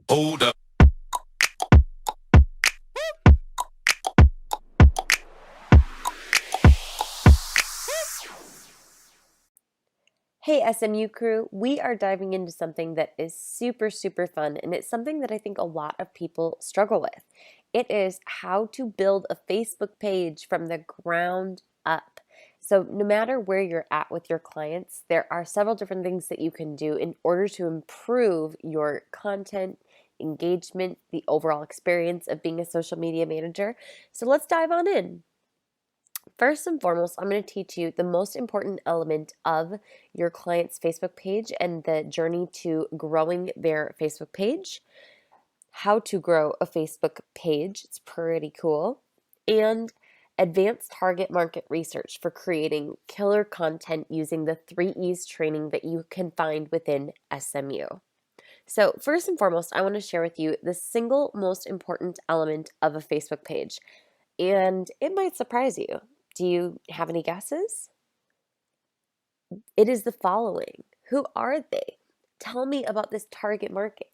Hold up. Hey SMU crew, we are diving into something that is super, super fun, and it's something that I think a lot of people struggle with. It is how to build a Facebook page from the ground up. So, no matter where you're at with your clients, there are several different things that you can do in order to improve your content, engagement, the overall experience of being a social media manager. So, let's dive on in. First and foremost, I'm going to teach you the most important element of your client's Facebook page and the journey to growing their Facebook page, how to grow a Facebook page. It's pretty cool. And advanced target market research for creating killer content using the 3 E's training that you can find within SMU. So, first and foremost, I want to share with you the single most important element of a Facebook page, and it might surprise you. Do you have any guesses? It is the following. Who are they? Tell me about this target market.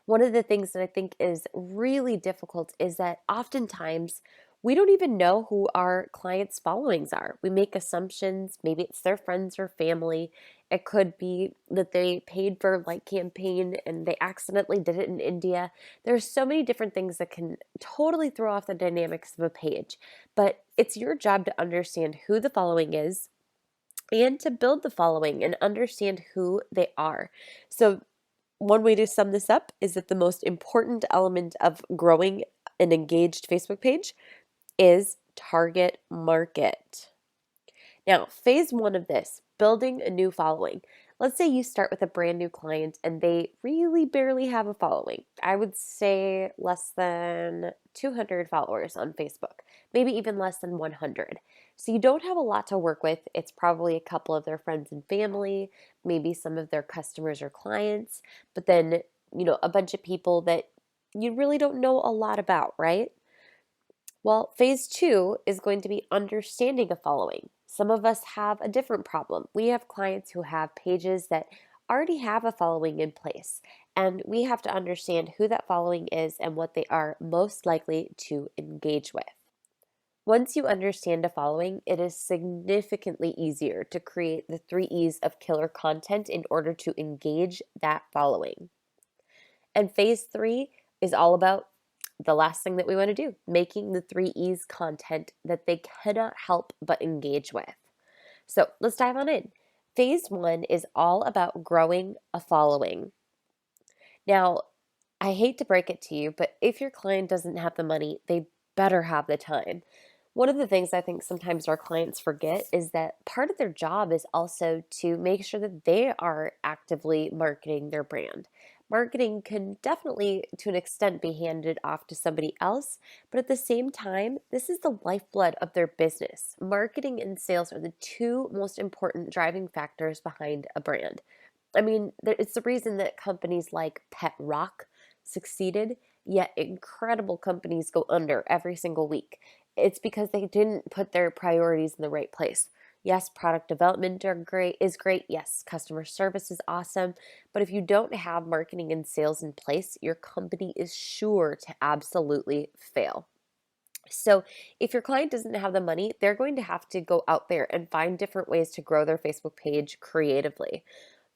One of the things that I think is really difficult is that oftentimes we don't even know who our clients' followings are. We make assumptions. Maybe it's their friends or family. It could be that they paid for a like campaign and they accidentally did it in India. There's so many different things that can totally throw off the dynamics of a page. But it's your job to understand who the following is and to build the following and understand who they are. So, one way to sum this up is that the most important element of growing an engaged Facebook page is target market. Now, phase one of this, building a new following. Let's say you start with a brand new client and they really barely have a following. I would say less than 200 followers on Facebook, maybe even less than 100. So you don't have a lot to work with. It's probably a couple of their friends and family, maybe some of their customers or clients, but then, a bunch of people that you really don't know a lot about, right? Well, phase two is going to be understanding a following. Some of us have a different problem. We have clients who have pages that already have a following in place, and we have to understand who that following is and what they are most likely to engage with. Once you understand a following, it is significantly easier to create the 3 E's of killer content in order to engage that following. And phase three is all about the last thing that we want to do, making the 3 E's content that they cannot help but engage with. So let's dive on in. Phase one is all about growing a following. Now, I hate to break it to you, but if your client doesn't have the money, they better have the time. One of the things I think sometimes our clients forget is that part of their job is also to make sure that they are actively marketing their brand. Marketing can definitely, to an extent, be handed off to somebody else, but at the same time, this is the lifeblood of their business. Marketing and sales are the two most important driving factors behind a brand. I mean, it's the reason that companies like Pet Rock succeeded, yet incredible companies go under every single week. It's because they didn't put their priorities in the right place. Yes, product development is great. Yes, customer service is awesome. But if you don't have marketing and sales in place, your company is sure to absolutely fail. So, if your client doesn't have the money, they're going to have to go out there and find different ways to grow their Facebook page creatively.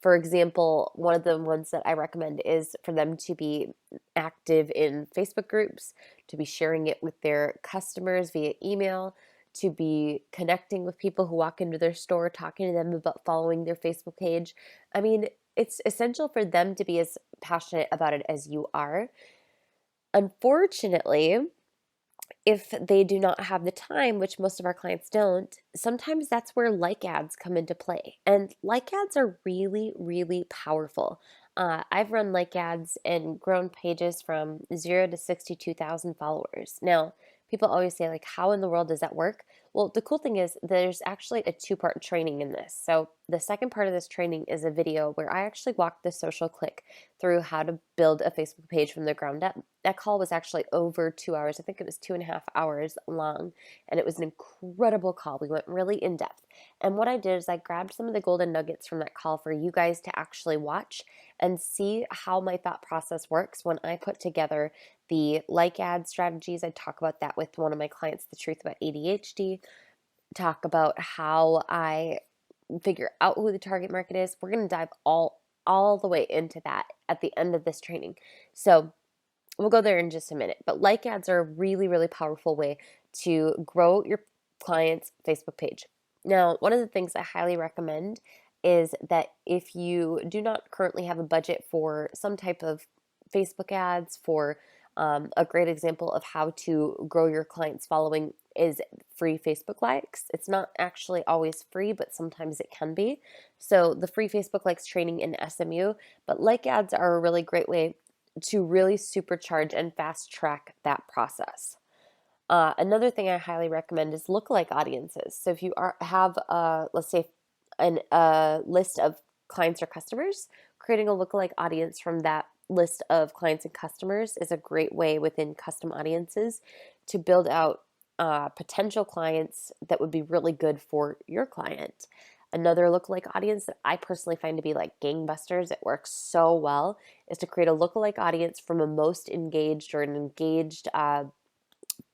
For example, one of the ones that I recommend is for them to be active in Facebook groups, to be sharing it with their customers via email, to be connecting with people who walk into their store, talking to them about following their Facebook page. I mean, it's essential for them to be as passionate about it as you are. Unfortunately, if they do not have the time, which most of our clients don't, sometimes that's where like ads come into play. And like ads are really, really powerful. I've run like ads and grown pages from 0 to 62,000 followers. Now, people always say, like, how in the world does that work? Well, the cool thing is there's actually a two-part training in this. So the second part of this training is a video where I actually walked the social click through how to build a Facebook page from the ground up. That call was actually over 2 hours. I think it was 2.5 hours long, and it was an incredible call. We went really in depth. And what I did is I grabbed some of the golden nuggets from that call for you guys to actually watch and see how my thought process works when I put together the like ad strategies. I talk about that with one of my clients, The Truth About ADHD, talk about how I figure out who the target market is. We're going to dive all the way into that at the end of this training. So we'll go there in just a minute. But like ads are a really, really powerful way to grow your client's Facebook page. Now, one of the things I highly recommend is that if you do not currently have a budget for some type of Facebook ads, for a great example of how to grow your client's following is free Facebook likes. It's not actually always free, but sometimes it can be. So the free Facebook likes training in SMU, but like ads are a really great way to really supercharge and fast track that process. Another thing I highly recommend is lookalike audiences. So if you have, let's say, a list of clients or customers, creating a lookalike audience from that list of clients and customers is a great way within custom audiences to build out potential clients that would be really good for your client. Another lookalike audience that I personally find to be like gangbusters, it works so well, is to create a lookalike audience from a most engaged or an engaged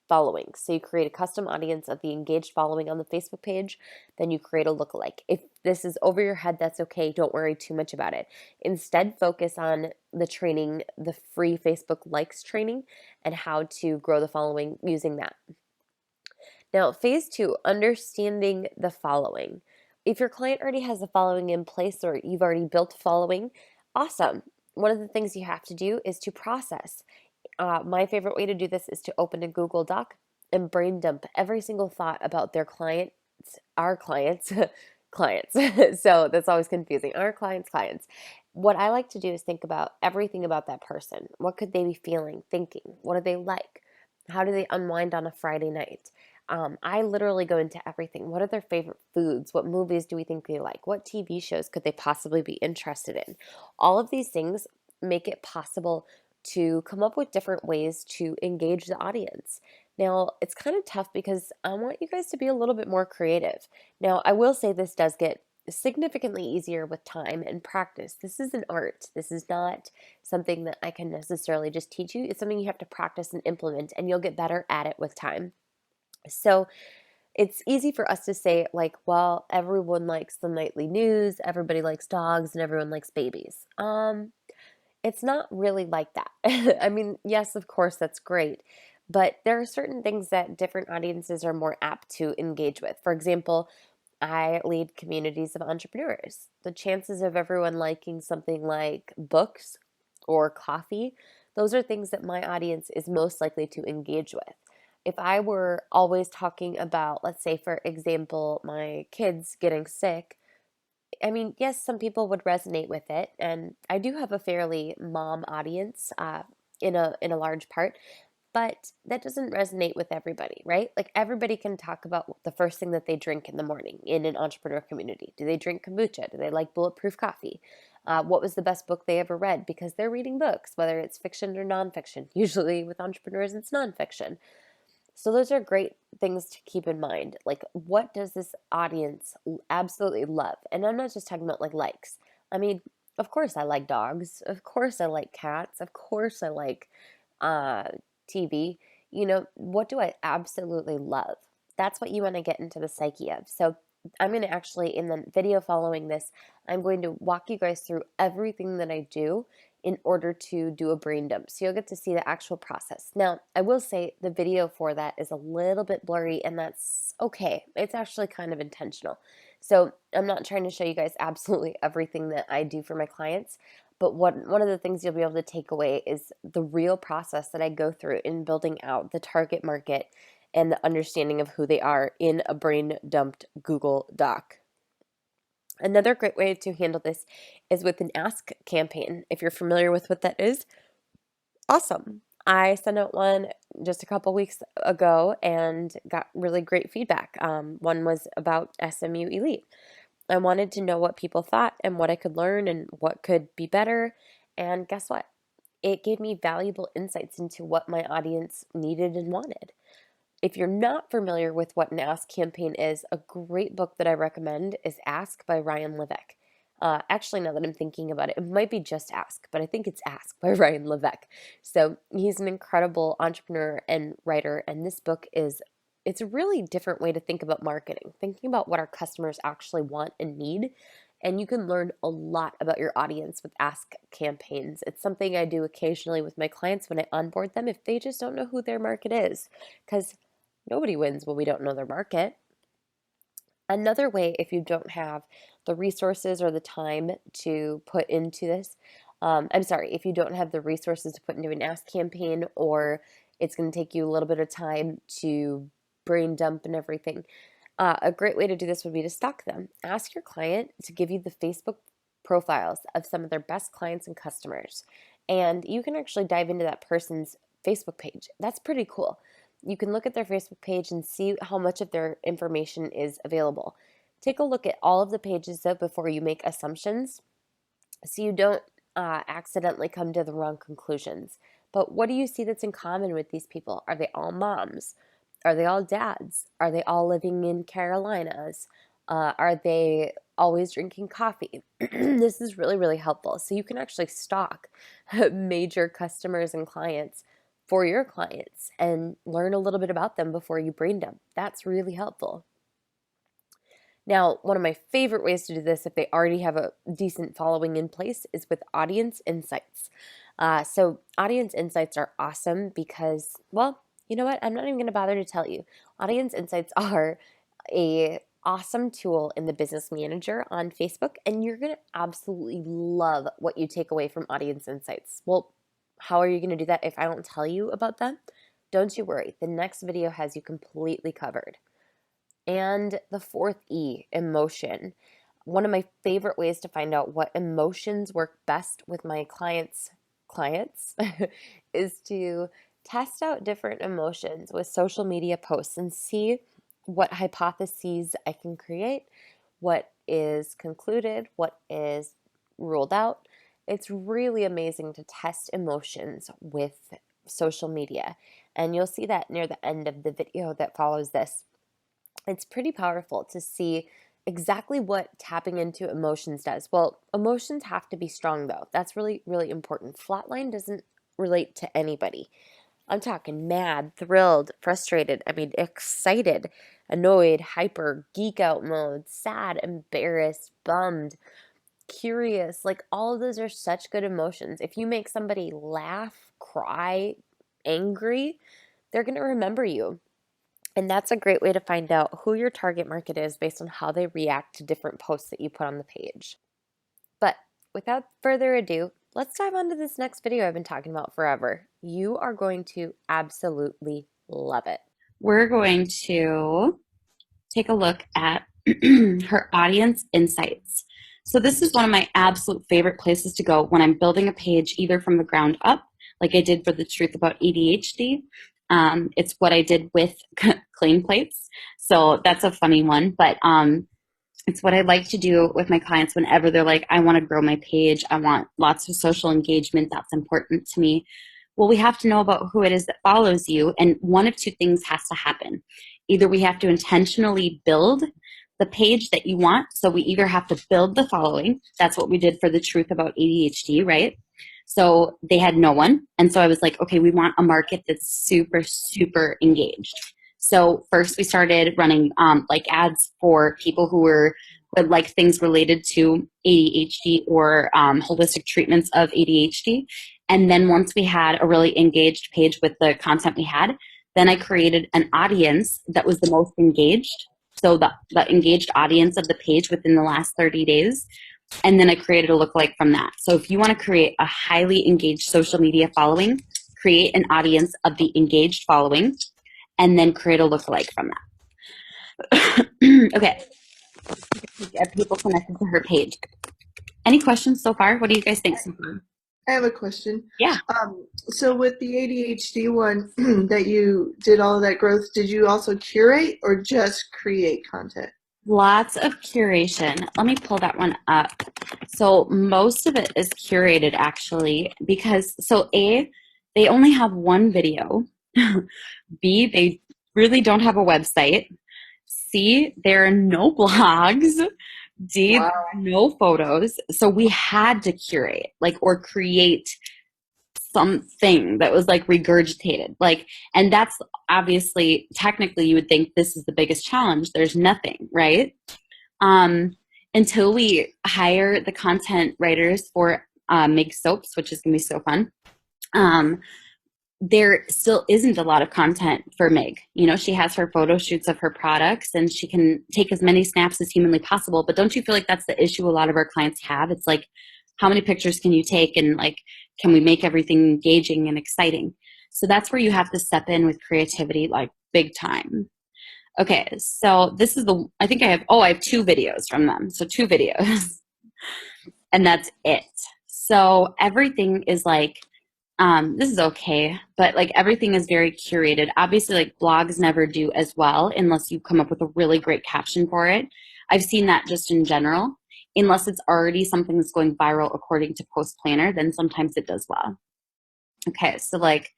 following. So you create a custom audience of the engaged following on the Facebook page, then you create a lookalike. If this is over your head, that's okay. Don't worry too much about it. Instead, focus on the training, the free Facebook likes training, and how to grow the following using that. Now, phase 2, understanding the following. If your client already has a following in place or you've already built a following, awesome. One of the things you have to do is to process. My favorite way to do this is to open a Google Doc and brain dump every single thought about their clients, our clients, clients. So that's always confusing. Our clients. What I like to do is think about everything about that person. What could they be feeling, thinking? What do they like? How do they unwind on a Friday night? I literally go into everything. What are their favorite foods? What movies do we think they like? What TV shows could they possibly be interested in? All of these things make it possible to come up with different ways to engage the audience. Now, it's kind of tough because I want you guys to be a little bit more creative. Now, I will say this does get significantly easier with time and practice. This is an art. This is not something that I can necessarily just teach you. It's something you have to practice and implement, and you'll get better at it with time. So it's easy for us to say, like, well, everyone likes the nightly news, everybody likes dogs, and everyone likes babies. It's not really like that. I mean, yes, of course, that's great. But there are certain things that different audiences are more apt to engage with. For example, I lead communities of entrepreneurs. The chances of everyone liking something like books or coffee, those are things that my audience is most likely to engage with. If I were always talking about, let's say, for example, my kids getting sick, I mean, yes, some people would resonate with it, and I do have a fairly mom audience in a large part, but that doesn't resonate with everybody, right? Like everybody can talk about the first thing that they drink in the morning in an entrepreneur community. Do they drink kombucha? Do they like bulletproof coffee? What was the best book they ever read? Because they're reading books, whether it's fiction or nonfiction. Usually with entrepreneurs, it's nonfiction. So those are great things to keep in mind. Like, what does this audience absolutely love? And I'm not just talking about like likes. I mean, of course I like dogs. Of course I like cats. Of course I like uh, TV. You know, what do I absolutely love? That's what you want to get into the psyche of. So I'm going to actually, in the video following this, I'm going to walk you guys through everything that I do in order to do a brain dump. So you'll get to see the actual process. Now, I will say the video for that is a little bit blurry, and that's okay. It's actually kind of intentional. So I'm not trying to show you guys absolutely everything that I do for my clients, but one of the things you'll be able to take away is the real process that I go through in building out the target market and the understanding of who they are in a brain dumped Google Doc. Another great way to handle this is with an ask campaign. If you're familiar with what that is, awesome. I sent out one just a couple weeks ago and got really great feedback. One was about SMU Elite. I wanted to know what people thought and what I could learn and what could be better. And guess what? It gave me valuable insights into what my audience needed and wanted. If you're not familiar with what an Ask campaign is, a great book that I recommend is Ask by Ryan Levesque. Actually, now that I'm thinking about it, it might be just Ask, but I think it's Ask by Ryan Levesque. So he's an incredible entrepreneur and writer, and this book it's a really different way to think about marketing, thinking about what our customers actually want and need. And you can learn a lot about your audience with Ask campaigns. It's something I do occasionally with my clients when I onboard them if they just don't know who their market is, because nobody wins when we don't know their market. Another way, if you don't have the resources or the time to put into this, I'm sorry, if you don't have the resources to put into an Ask campaign, or it's going to take you a little bit of time to brain dump and everything, a great way to do this would be to stalk them. Ask your client to give you the Facebook profiles of some of their best clients and customers. And you can actually dive into that person's Facebook page. That's pretty cool. You can look at their Facebook page and see how much of their information is available. Take a look at all of the pages though before you make assumptions so you don't accidentally come to the wrong conclusions. But what do you see that's in common with these people? Are they all moms? Are they all dads? Are they all living in Carolinas? Are they always drinking coffee? This is really, really helpful. So you can actually stalk major customers and clients for your clients and learn a little bit about them before you brain dump. That's really helpful. Now, one of my favorite ways to do this, if they already have a decent following in place, is with audience insights. So, audience insights are awesome because, well, you know what? I'm not even going to bother to tell you. Audience insights are a awesome tool in the business manager on Facebook, and you're going to absolutely love what you take away from audience insights. Well, how are you going to do that if I don't tell you about them? Don't you worry. The next video has you completely covered. And the fourth E, emotion. One of my favorite ways to find out what emotions work best with my clients is to test out different emotions with social media posts and see what hypotheses I can create, what is concluded, what is ruled out. It's really amazing to test emotions with social media. And you'll see that near the end of the video that follows this. It's pretty powerful to see exactly what tapping into emotions does. Well, emotions have to be strong though. That's really, really important. Flatline doesn't relate to anybody. I'm talking mad, thrilled, frustrated, excited, annoyed, hyper, geek out mode, sad, embarrassed, bummed, curious. Like all of those are such good emotions. If you make somebody laugh, cry, angry, they're going to remember you. And that's a great way to find out who your target market is based on how they react to different posts that you put on the page. But without further ado, let's dive onto this next video I've been talking about forever. You are going to absolutely love it. We're going to take a look at her audience insights. So this is one of my absolute favorite places to go when I'm building a page either from the ground up, like I did for the truth about ADHD. It's what I did with clean plates. So that's a funny one, but it's what I like to do with my clients whenever they're like, I want to grow my page. I want lots of social engagement. That's important to me. Well, we have to know about who it is that follows you. And one of two things has to happen. Either we have to intentionally build the page that you want. So we either have to build the following. That's what we did for the truth about ADHD, right? So they had no one. And so I was like, okay, we want a market that's super, super engaged. So first we started running like ads for people who were would like things related to ADHD or holistic treatments of ADHD. And then once we had a really engaged page with the content we had, then I created an audience that was the most engaged. So the engaged audience of the page within the last 30 days. And then I created a lookalike from that. So if you want to create a highly engaged social media following, create an audience of the engaged following, and then create a lookalike from that. Okay. Get people connected to her page. Any questions so far? What do you guys think so far? I have a question. Yeah. So with the ADHD one that you did all of that growth, did you also curate or just create content? Lots of curation. Let me pull that one up. So most of it is curated actually because so A, they only have one video. B, they really don't have a website. C, there are no blogs. D, there Wow. are no photos. So we had to curate, like, or create something that was like regurgitated. Like, and that's obviously, technically, you would think this is the biggest challenge. There's nothing, right? Um, until we hire the content writers for Make Soaps, which is going to be so fun. Um, there still isn't a lot of content for Meg. You know, she has her photo shoots of her products and she can take as many snaps as humanly possible. But don't you feel like that's the issue a lot of our clients have? It's like, how many pictures can you take? And like, can we make everything engaging and exciting? So that's where you have to step in with creativity, like big time. Okay, so this is I think I have two videos from them. So two videos, and that's it. So everything is like, this is okay, but like everything is very curated. Obviously, like blogs never do as well unless you come up with a really great caption for it. I've seen that just in general. Unless it's already something that's going viral according to Post Planner, then sometimes it does well. Okay, so like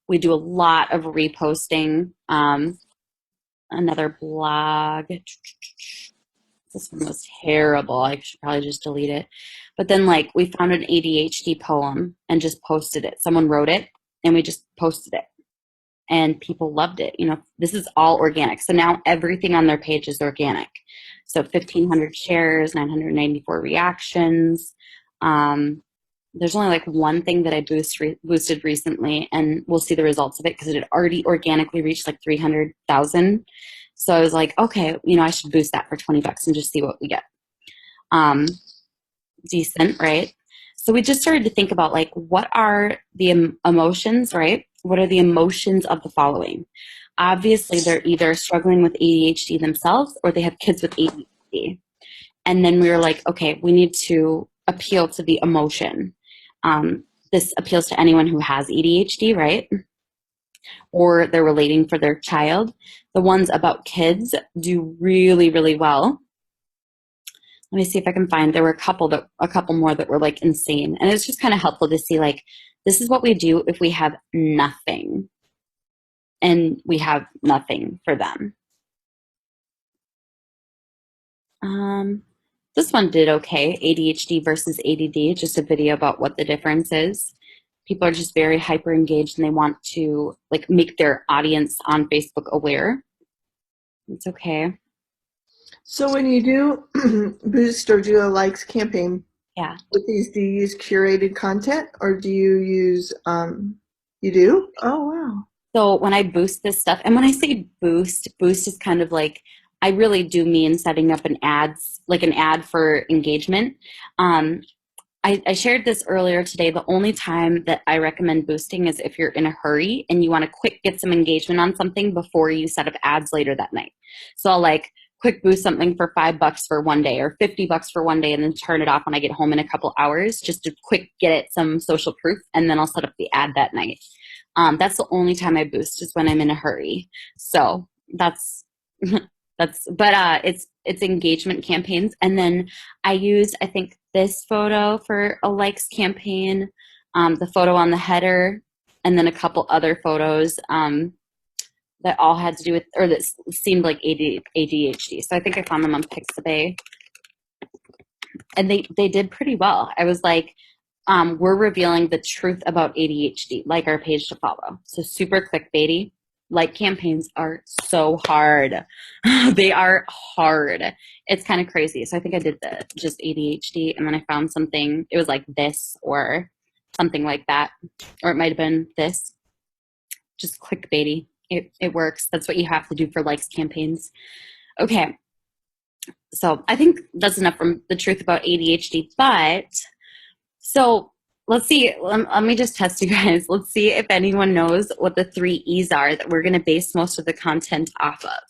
we do a lot of reposting. Another blog. This one was terrible. I should probably just delete it. But then, like, we found an ADHD poem and just posted it. Someone wrote it, and we just posted it, and people loved it. You know, this is all organic. So now everything on their page is organic. So 1,500 shares, 994 reactions. Um, there's only like one thing that I boosted recently, and we'll see the results of it because it had already organically reached like 300,000. So I was like, okay, you know, I should boost that for $20 and just see what we get. Um, Decent, right? So we just started to think about like, what are the emotions, right? What are the emotions of the following? Obviously, they're either struggling with ADHD themselves or they have kids with ADHD. And then we were like, okay, we need to appeal to the emotion. This appeals to anyone who has ADHD, right? Or they're relating for their child. The ones about kids do really, really well. Let me see if I can find. There were a couple more that were like insane, and it's just kind of helpful to see like this is what we do if we have nothing, and we have nothing for them. Um, this one did okay. ADHD versus ADD, just a video about what the difference is. People are just very hyper engaged and they want to like make their audience on Facebook aware. It's okay. So when you do boost or do a likes campaign Yeah. with these, do you use curated content or do you use you do? Oh wow. So when I boost this stuff, and when I say boost is kind of like I really do mean setting up an ad for engagement. Um, I shared this earlier today. The only time that I recommend boosting is if you're in a hurry and you want to quick get some engagement on something before you set up ads later that night. So I'll like quick boost something for $5 for one day or $50 for one day and then turn it off when I get home in a couple hours just to quick get it some social proof and then I'll set up the ad that night. That's the only time I boost is when I'm in a hurry. So that's it's engagement campaigns. And then I used, I think, this photo for a likes campaign, the photo on the header, and then a couple other photos that all had to do with, or that seemed like ADHD. So I think I found them on Pixabay. And they did pretty well. I was like, we're revealing the truth about ADHD, like our page to follow. So super clickbaity. Like campaigns are so hard. They are hard. It's kind of crazy. So I think I did the just ADHD and then I found something. It was like this or something like that. Or it might have been this. Just clickbaity. It works. That's what you have to do for likes campaigns. Okay. So I think that's enough from the truth about ADHD. But so let's see. Let me just test you guys. Let's see if anyone knows what the 3 E's are that we're going to base most of the content off of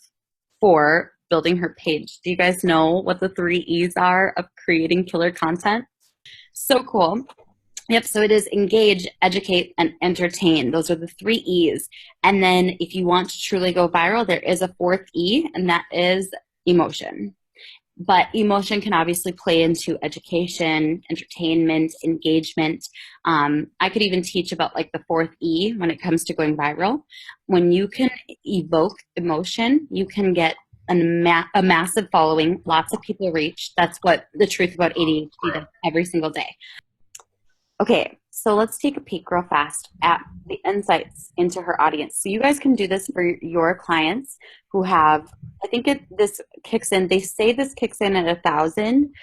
for building her page. Do you guys know what the 3 E's are of creating killer content? So cool. Yep, so it is engage, educate, and entertain. Those are the three E's. And then if you want to truly go viral, there is a fourth E, and that is emotion. But emotion can obviously play into education, entertainment, engagement. I could even teach about like the fourth E when it comes to going viral. When you can evoke emotion, you can get a massive following, lots of people reach. That's what the truth about ADHD does every single day. Okay, so let's take a peek real fast at the insights into her audience. So you guys can do this for your clients who have, I think this kicks in, they say this kicks in at 1,000,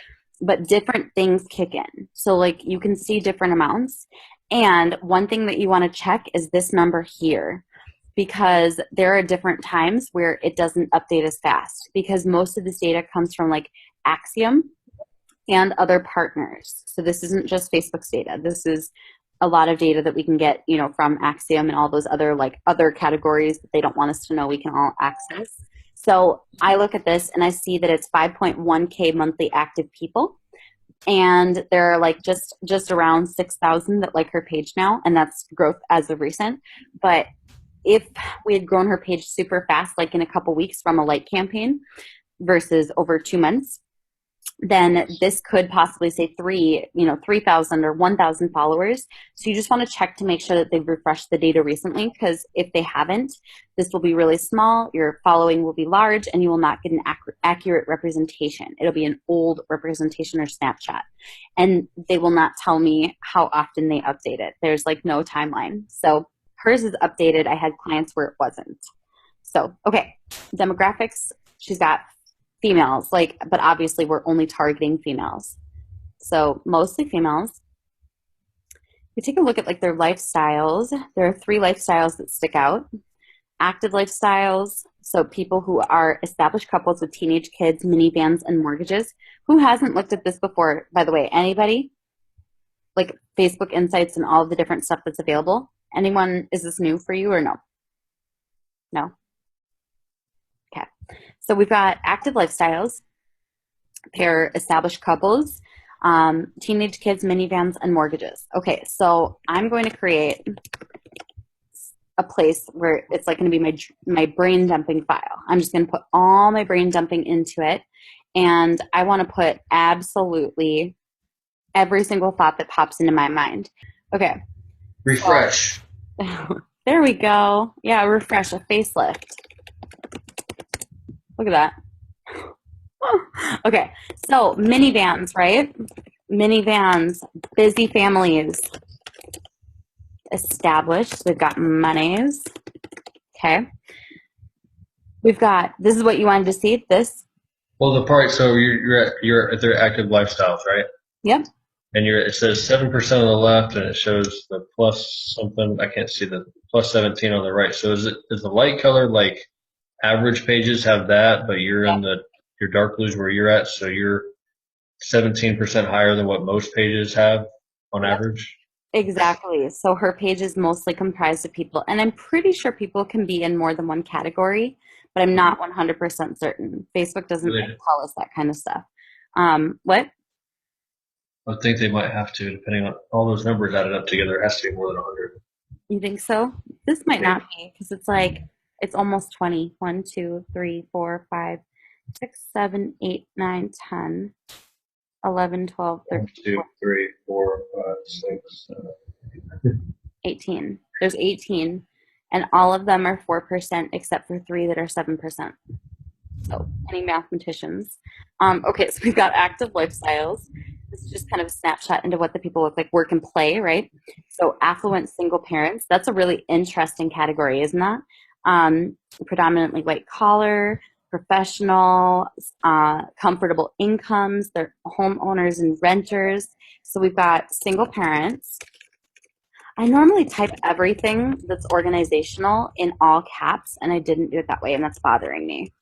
but different things kick in. So like you can see different amounts. And one thing that you want to check is this number here, because there are different times where it doesn't update as fast, because most of this data comes from like Axiom and other partners. So this isn't just Facebook's data. This is a lot of data that we can get, from Axiom and all those other other categories that they don't want us to know we can all access. So I look at this and I see that it's 5.1K monthly active people. And there are just around 6,000 that like her page now, and that's growth as of recent. But if we had grown her page super fast, like in a couple weeks from a like campaign versus over 2 months, then this could possibly say 3,000 or 1,000 followers. So you just want to check to make sure that they've refreshed the data recently, because if they haven't, this will be really small, your following will be large, and you will not get an accurate representation. It'll be an old representation or snapshot. And they will not tell me how often they update it. There's no timeline. So hers is updated. I had clients where it wasn't. So, okay, demographics, she's got females, but obviously we're only targeting females. So mostly females. We take a look at their lifestyles. There are 3 lifestyles that stick out. Active lifestyles, so people who are established couples with teenage kids, minivans, and mortgages. Who hasn't looked at this before, by the way? Anybody? Like Facebook Insights and all of the different stuff that's available. Anyone, is this new for you or no? No? Okay. So we've got active lifestyles, pair established couples, teenage kids, minivans, and mortgages. Okay, so I'm going to create a place where it's going to be my brain dumping file. I'm just going to put all my brain dumping into it, and I want to put absolutely every single thought that pops into my mind. Okay. Refresh. So, there we go. Yeah, refresh, a facelift. Look at that. Okay, so minivans, right? Minivans, busy families, established. We've got monies. Okay. We've got, this is what you wanted to see, this? Well, the part, so you're at their active lifestyles, right? Yep. And it says 7% on the left, and it shows the plus something. I can't see the plus 17 on the right. So is the light color average pages have that, but you're in your dark blues where you're at, so you're 17% higher than what most pages have on average? Exactly. So her page is mostly comprised of people, and I'm pretty sure people can be in more than one category, but I'm not 100% certain. Facebook doesn't tell us that kind of stuff. What? I think they might have to, depending on all those numbers added up together. It has to be more than 100. You think so? This might not be, because it's almost 20. 1, 2, 3, 4, 5, 6, 7, 8, 9, 10, 11, 12, 13, 1, 2, 3, 4, 5, 6, 7, 18. There's 18, and all of them are 4% except for 3 that are 7%. So, any mathematicians? Okay, so we've got active lifestyles. This is just kind of a snapshot into what the people look like, work and play, right? So affluent single parents, that's a really interesting category, isn't that? Predominantly white collar, professional, comfortable incomes, they're homeowners and renters. So we've got single parents. I normally type everything that's organizational in all caps, and I didn't do it that way, and that's bothering me.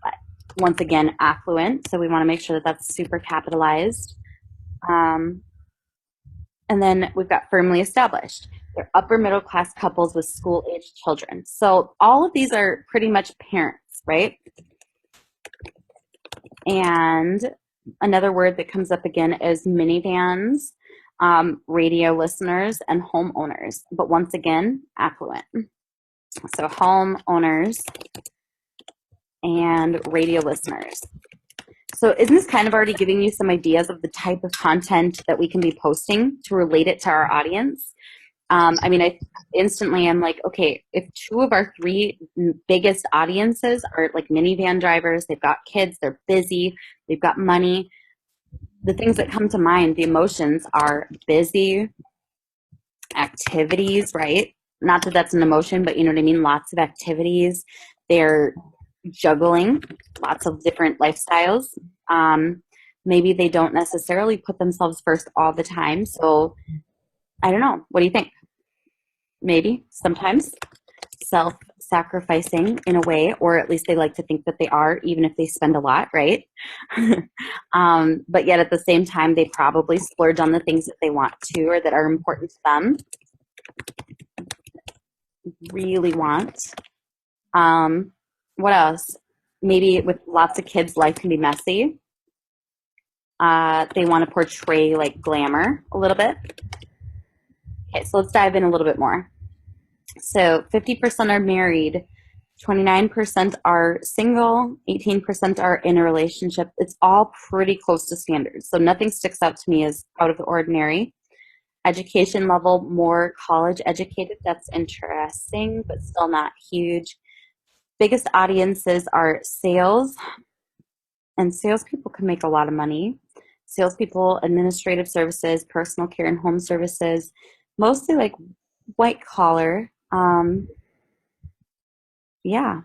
But once again, affluent, so we want to make sure that that's super capitalized. And then we've got firmly established. They're upper middle class couples with school-aged children. So all of these are pretty much parents, right? And another word that comes up again is minivans. radio listeners, and homeowners. But once again, affluent. So homeowners and radio listeners. So isn't this kind of already giving you some ideas of the type of content that we can be posting to relate it to our audience? I mean, I instantly am like, okay, if 2 of our 3 biggest audiences are like minivan drivers, they've got kids, they're busy, they've got money, the things that come to mind, the emotions are busy, activities, right? Not that that's an emotion, but you know what I mean? Lots of activities. They're juggling lots of different lifestyles. Maybe they don't necessarily put themselves first all the time. So I don't know. What do you think? Maybe sometimes self-sacrificing in a way, or at least they like to think that they are, even if they spend a lot, right? But yet at the same time, they probably splurge on the things that they want to or that are important to them. Really want. What else? Maybe with lots of kids, life can be messy. They want to portray like glamour a little bit. Okay, so let's dive in a little bit more. So 50% are married, 29% are single, 18% are in a relationship. It's all pretty close to standards. So nothing sticks out to me as out of the ordinary. Education level, more college educated. That's interesting, but still not huge. Biggest audiences are sales, and salespeople can make a lot of money. Salespeople, administrative services, personal care and home services, mostly like white collar. Yeah,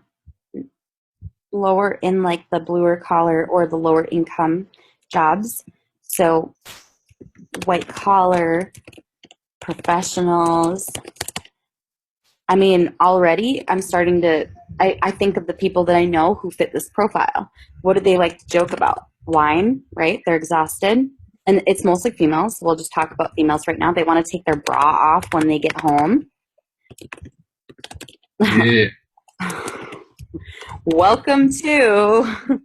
lower in like the bluer collar or the lower income jobs. So white collar professionals. I mean, already I'm starting to, I think of the people that I know who fit this profile. What do they like to joke about? Wine, right? They're exhausted. And it's mostly females. We'll just talk about females right now. They want to take their bra off when they get home. Yeah. Welcome to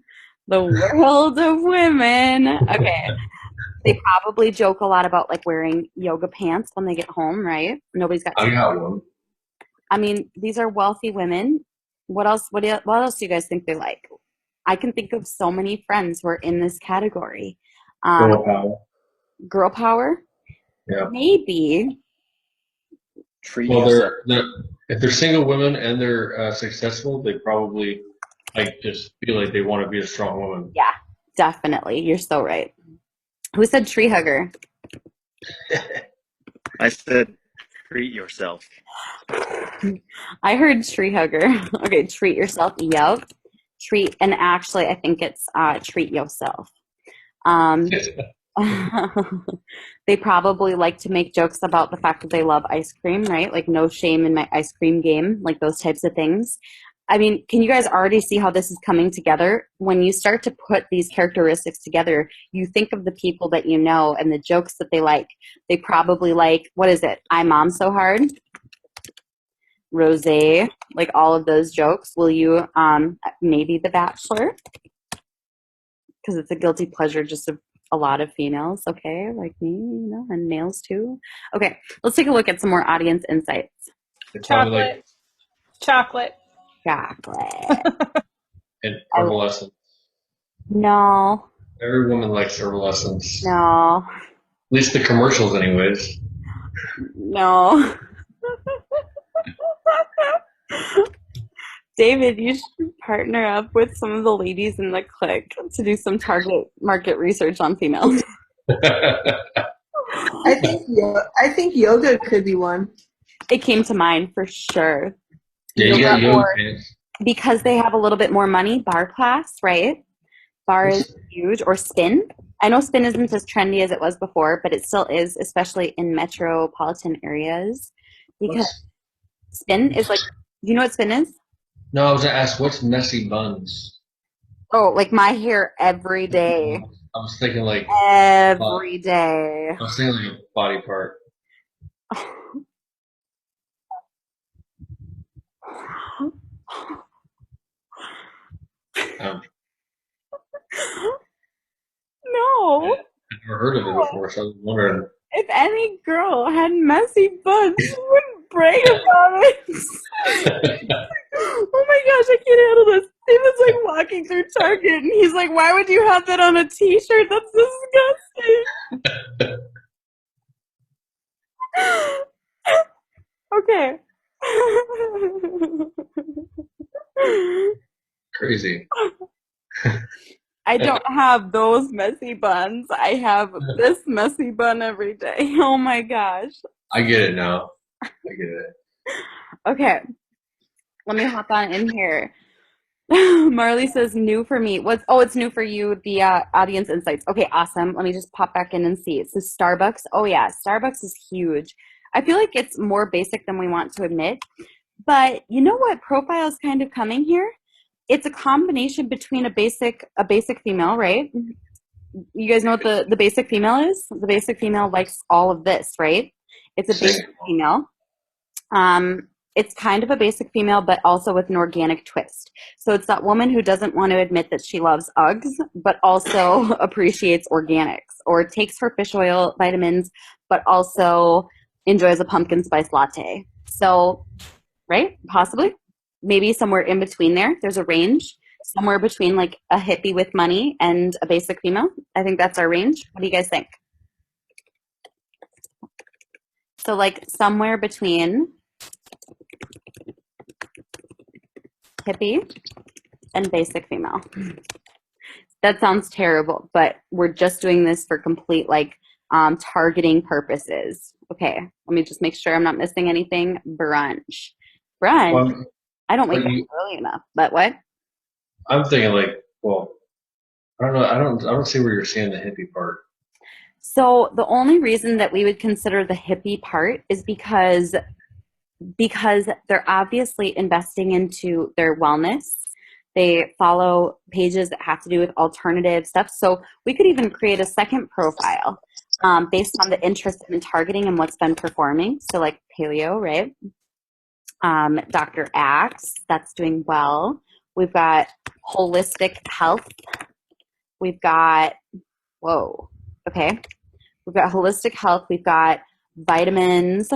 the world of women. Okay. They probably joke a lot about like wearing yoga pants when they get home, right? Nobody's got I time. got one. I mean, these are wealthy women. What else? What else do you guys think they like? I can think of so many friends who are in this category. Girl power. Girl power, Yeah. maybe. Treat Well, yourself. if they're single women and they're successful, they probably like just feel like they want to be a strong woman. Yeah, definitely. You're so right. Who said tree hugger? I said treat yourself. I heard tree hugger. Okay, treat yourself. Yep. Treat, and actually, I think it's treat yourself. They probably like to make jokes about the fact that they love ice cream, right? Like no shame in my ice cream game, like those types of things. I mean, can you guys already see how this is coming together? When you start to put these characteristics together, you think of the people that you know and the jokes that they like. They probably like, what is it? I mom so hard. Rosé, like all of those jokes. Will you maybe The Bachelor? Because it's a guilty pleasure just of a lot of females, okay, like me, you know, and males too. Okay, let's take a look at some more audience insights. It's probably like Chocolate. Chocolate. an herbal essence. No, Every woman likes herbal essence. no, At least the commercials, anyways. no. David, you should partner up with some of the ladies in the clique to do some target market research on females. I think yoga could be one. It came to mind for sure. Yeah, you got yoga Or pants. because they have a little bit more money, bar class, right? Bar is huge, or spin. I know spin isn't as trendy as it was before, but it still is, especially in metropolitan areas. Because spin is like, do you know what spin is? No, I was gonna ask what's messy buns. Oh, like my hair every day. I was thinking like Every day. I was thinking like a body part. I've No. never heard of it before, so I was wondering. if any girl had messy buns, she wouldn't brag about it. Oh my gosh, I can't handle this. David's like walking through Target and he's like, why would you have that on a t-shirt? That's disgusting. Okay. Crazy. I don't have those messy buns. I have this messy bun every day. Oh my gosh. I get it now. I get it. Okay. Let me hop on in here. Marley says new for me. It's new for you, the audience insights. Okay, awesome. Let me just pop back in and see. So Starbucks. Oh yeah, Starbucks is huge. I feel like it's more basic than we want to admit. But you know what profile is kind of coming here? It's a combination between a basic female, right? You guys know what the basic female is? The basic female likes all of this, right? It's a basic female. It's kind of a basic female, but also with an organic twist. So it's that woman who doesn't want to admit that she loves Uggs, but also appreciates organics, or takes her fish oil vitamins, but also enjoys a pumpkin spice latte. So, right? Possibly. Maybe somewhere in between there. There's a range. Somewhere between like a hippie with money and a basic female. I think that's our range. What do you guys think? So like somewhere between hippie and basic female. That sounds terrible, but we're just doing this for complete like targeting purposes. Okay, let me just make sure I'm not missing anything. Brunch. Well, I don't wake but up early enough. But what? I'm thinking like, well, I don't know. I don't see where you're seeing the hippie part. So the only reason that we would consider the hippie part is because they're obviously investing into their wellness. They follow pages that have to do with alternative stuff. So we could even create a second profile based on the interest in targeting and what's been performing. So like paleo, right? Dr. Axe, that's doing well. We've got holistic health. We've got, whoa, okay. We've got holistic health. We've got vitamins.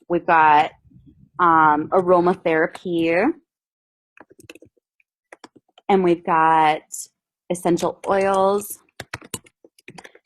We've got aromatherapy, and we've got essential oils.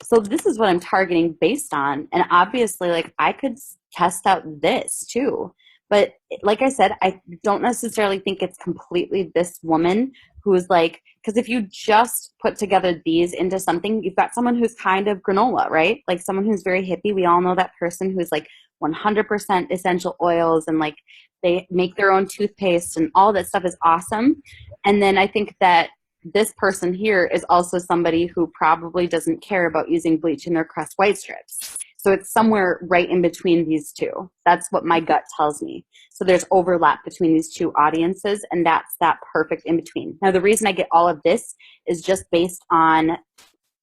So this is what I'm targeting based on. And obviously, like I could test out this too. But like I said, I don't necessarily think it's completely this woman who's like, because if you just put together these into something, you've got someone who's kind of granola, right? Like someone who's very hippie. We all know that person who's like 100% essential oils and like they make their own toothpaste and all that stuff is awesome. And then I think that this person here is also somebody who probably doesn't care about using bleach in their crust white strips. So it's somewhere right in between these two. That's what my gut tells me. So there's overlap between these two audiences, and that's that perfect in between. Now, the reason I get all of this is just based on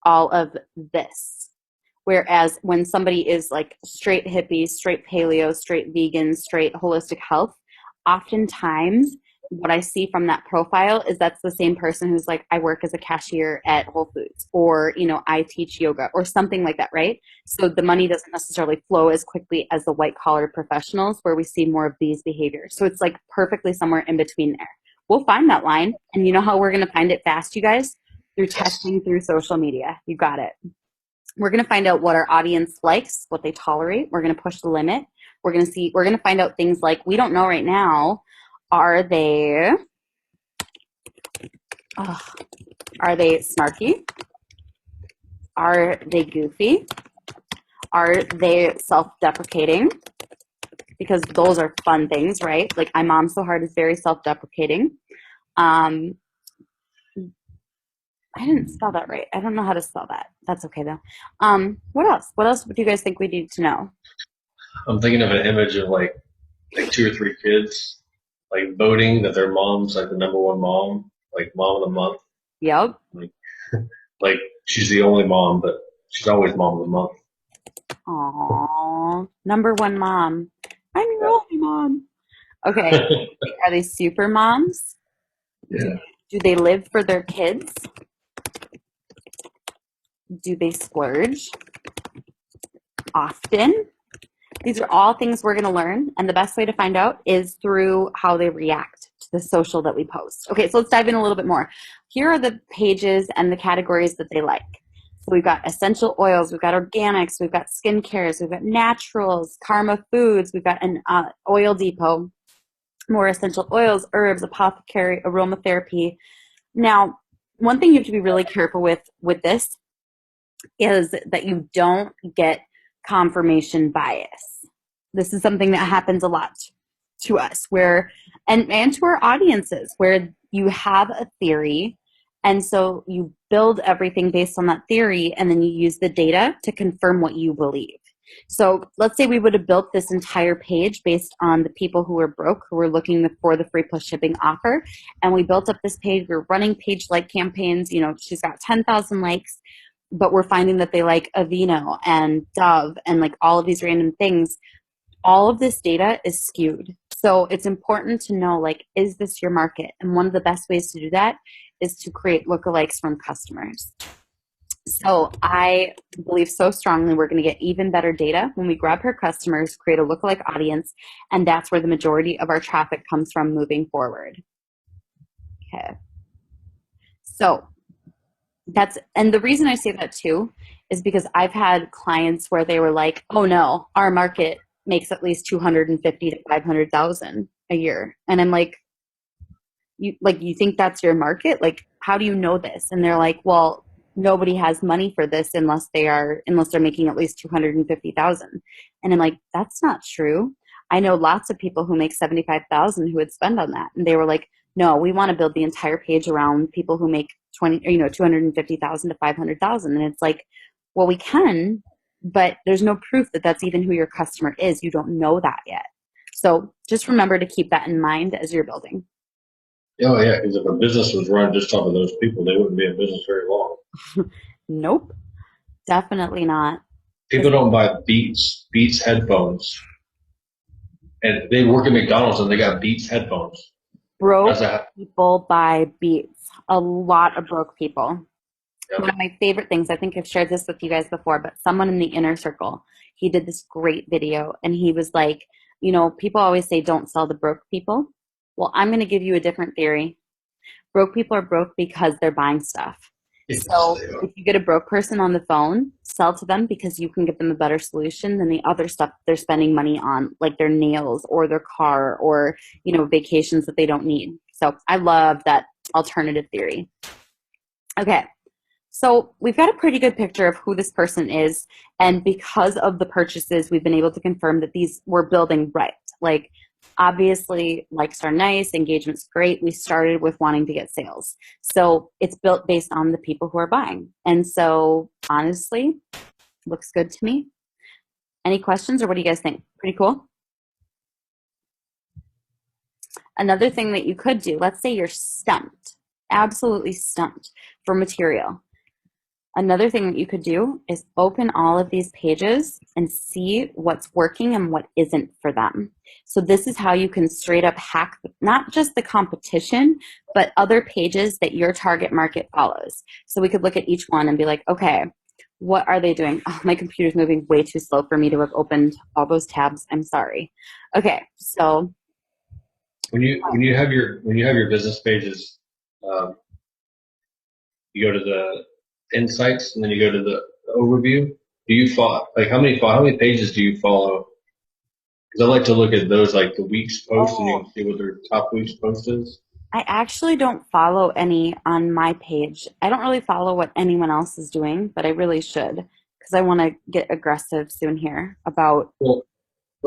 all of this. Whereas when somebody is like straight hippie, straight paleo, straight vegan, straight holistic health, oftentimes what I see from that profile is that's the same person who's like, I work as a cashier at Whole Foods, or, you know, I teach yoga or something like that, right? So the money doesn't necessarily flow as quickly as the white collar professionals where we see more of these behaviors. So it's like perfectly somewhere in between there. We'll find that line. And you know how we're going to find it fast, you guys? Through testing through social media. You got it. We're going to find out what our audience likes, what they tolerate. We're going to push the limit. We're going to find out things like, we don't know right now, are they snarky? Are they goofy? Are they self-deprecating? Because those are fun things, right? Like I Mom So Hard is very self-deprecating. I didn't spell that right. I don't know how to spell that. That's okay though. What else? What else do you guys think we need to know? I'm thinking of an image of like 2 or 3 kids like voting that their mom's like the number one mom, like mom of the month. Yep. Like she's the only mom, but she's always mom of the month. Aww. Number one mom. I'm your only mom. Okay. Are they super moms? Yeah. Do they live for their kids? Do they splurge? often? These are all things we're going to learn, and the best way to find out is through how they react to the social that we post. Okay, so let's dive in a little bit more. Here are the pages and the categories that they like. So we've got essential oils, we've got organics, we've got skincares, we've got naturals, Karma Foods, we've got an oil depot, more essential oils, herbs, apothecary, aromatherapy. Now, one thing you have to be really careful with this is that you don't get confirmation bias. This is something that happens a lot to us where and to our audiences where you have a theory and so you build everything based on that theory and then you use the data to confirm what you believe. So let's say we would have built this entire page based on the people who were broke, who were looking for the free plus shipping offer. And we built up this page. We're running page like campaigns. You know, she's got 10,000 likes, but we're finding that they like Aveeno and Dove and like all of these random things. All of this data is skewed. So it's important to know, like, is this your market? And one of the best ways to do that is to create lookalikes from customers. So I believe so strongly we're going to get even better data when we grab her customers, create a lookalike audience, and that's where the majority of our traffic comes from moving forward. Okay. So and the reason I say that too is because I've had clients where they were like, oh no, our market makes at least 250 to 500,000 a year. And I'm like, you think that's your market? Like, how do you know this? And they're like, well, nobody has money for this unless they're making at least 250,000. And I'm like, that's not true. I know lots of people who make 75,000 who would spend on that. And they were like, no, we want to build the entire page around people who make 250,000 to 500,000. And it's like, well, we can, but there's no proof that that's even who your customer is. You don't know that yet. So just remember to keep that in mind as you're building. Oh yeah, because if a business was run just off of those people, they wouldn't be in business very long. Nope, definitely not. People don't buy Beats headphones, and they work at McDonald's and they got Beats headphones. Broke people buy Beats. A lot of broke people. Yep. One of my favorite things, I think I've shared this with you guys before, but someone in the inner circle, he did this great video and he was like, people always say don't sell to broke people. Well, I'm going to give you a different theory. Broke people are broke because they're buying stuff. Yes, So if you get a broke person on the phone, sell to them because you can give them a better solution than the other stuff they're spending money on, like their nails or their car or, vacations that they don't need. So I love that alternative theory. Okay. So we've got a pretty good picture of who this person is. And because of the purchases, we've been able to confirm that these we're building right. Like, obviously, likes are nice, engagement's great. We started with wanting to get sales. So it's built based on the people who are buying. And so honestly, looks good to me. Any questions or what do you guys think? Pretty cool. Another thing that you could do, let's say you're stumped, absolutely stumped for material. Another thing that you could do is open all of these pages and see what's working and what isn't for them. So this is how you can straight up hack not just the competition, but other pages that your target market follows. So we could look at each one and be like, okay, what are they doing? Oh, my computer's moving way too slow for me to have opened all those tabs. I'm sorry. Okay, so when you have your business pages, you go to the insights and then you go to the overview. Do you follow how many pages do you follow? Because I like to look at those, like the week's post, and you can see what their top week's post is. I actually don't follow any on my page. I don't really follow what anyone else is doing, but I really should because I want to get aggressive soon here about. Well,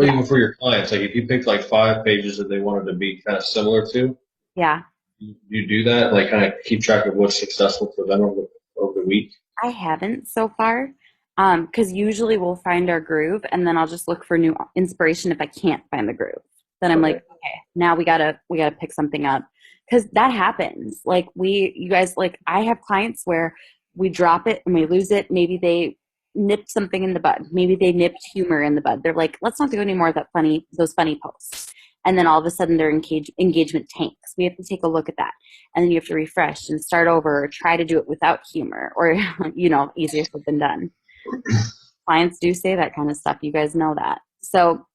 even for your clients, like if you picked like 5 pages that they wanted to be kind of similar to, yeah, you do that, like kind of keep track of what's successful for them over the week. I haven't so far, because usually we'll find our groove, and then I'll just look for new inspiration if I can't find the groove. Then I'm like, okay, now we gotta pick something up, because that happens. Like you guys, like I have clients where we drop it and we lose it. Maybe they nipped something in the bud. Maybe they nipped humor in the bud. They're like, let's not do any more of those funny posts. And then all of a sudden their engagement tanks. We have to take a look at that. And then you have to refresh and start over or try to do it without humor or, easier said than done. Clients do say that kind of stuff. You guys know that. So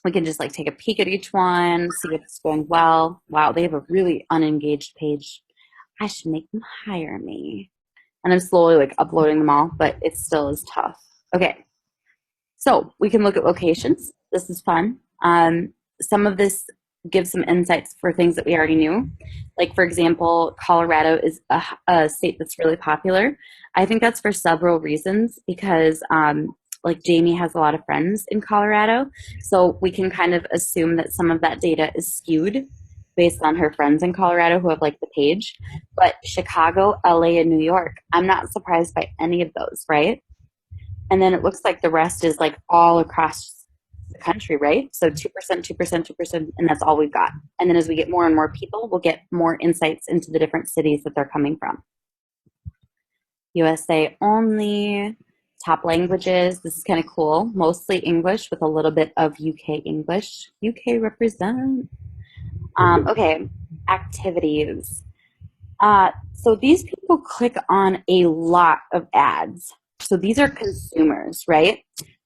we can just like take a peek at each one, see if it's going well. Wow, they have a really unengaged page. I should make them hire me. And I'm slowly like uploading them all, but it still is tough. Okay, so we can look at locations. This is fun. Some of this gives some insights for things that we already knew. Like, for example, Colorado is a state that's really popular. I think that's for several reasons because like Jamie has a lot of friends in Colorado. So we can kind of assume that some of that data is skewed based on her friends in Colorado who have like the page. But Chicago, LA, and New York, I'm not surprised by any of those, right? And then it looks like the rest is like all across the country, right? So 2%, 2%, 2%, and that's all we've got. And then as we get more and more people, we'll get more insights into the different cities that they're coming from. USA only, top languages. This is kind of cool. Mostly English with a little bit of UK English. UK represent. Okay, activities. So these people click on a lot of ads. So these are consumers, right?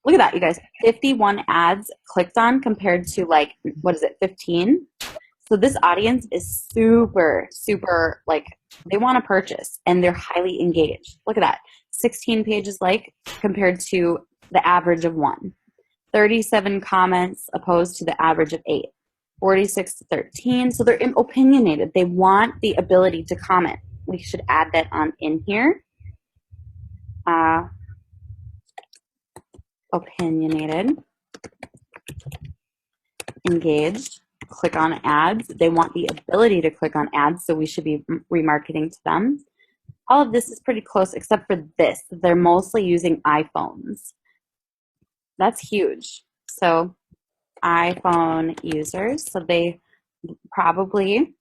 Look at that, you guys. 51 ads clicked on compared to like, what is it, 15? So this audience is super, super, like, they want to purchase and they're highly engaged. Look at that. 16 pages like compared to the average of 1. 37 comments opposed to the average of 8. 46 to 13. So they're opinionated. They want the ability to comment. We should add that on in here. Opinionated, engaged, click on ads. They want the ability to click on ads, so we should be remarketing to them. All of this is pretty close except for this. They're mostly using iPhones. That's huge. So iPhone users, so they probably,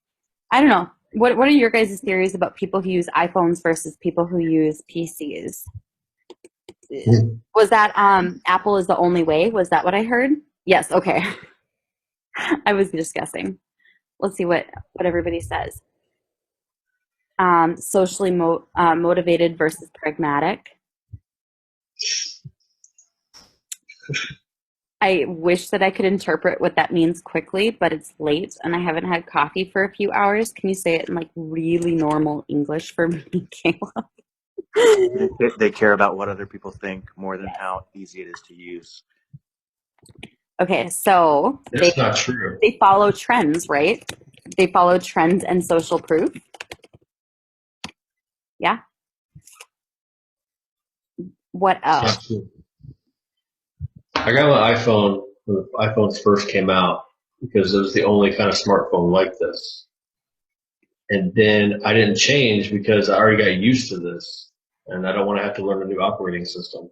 I don't know. What are your guys' theories about people who use iPhones versus people who use PCs? Was that Apple is the only way? Was that what I heard? Yes, okay. I was just guessing. Let's see what everybody says. Socially motivated versus pragmatic. I wish that I could interpret what that means quickly, but it's late and I haven't had coffee for a few hours. Can you say it in like really normal English for me, Kayla? They care about what other people think more than how easy it is to use. Okay, so That's not true. They follow trends, right? They follow trends and social proof. Yeah. What It's not else? true. I got my iPhone when the iPhones first came out because it was the only kind of smartphone like this. And then I didn't change because I already got used to this. And I don't want to have to learn a new operating system.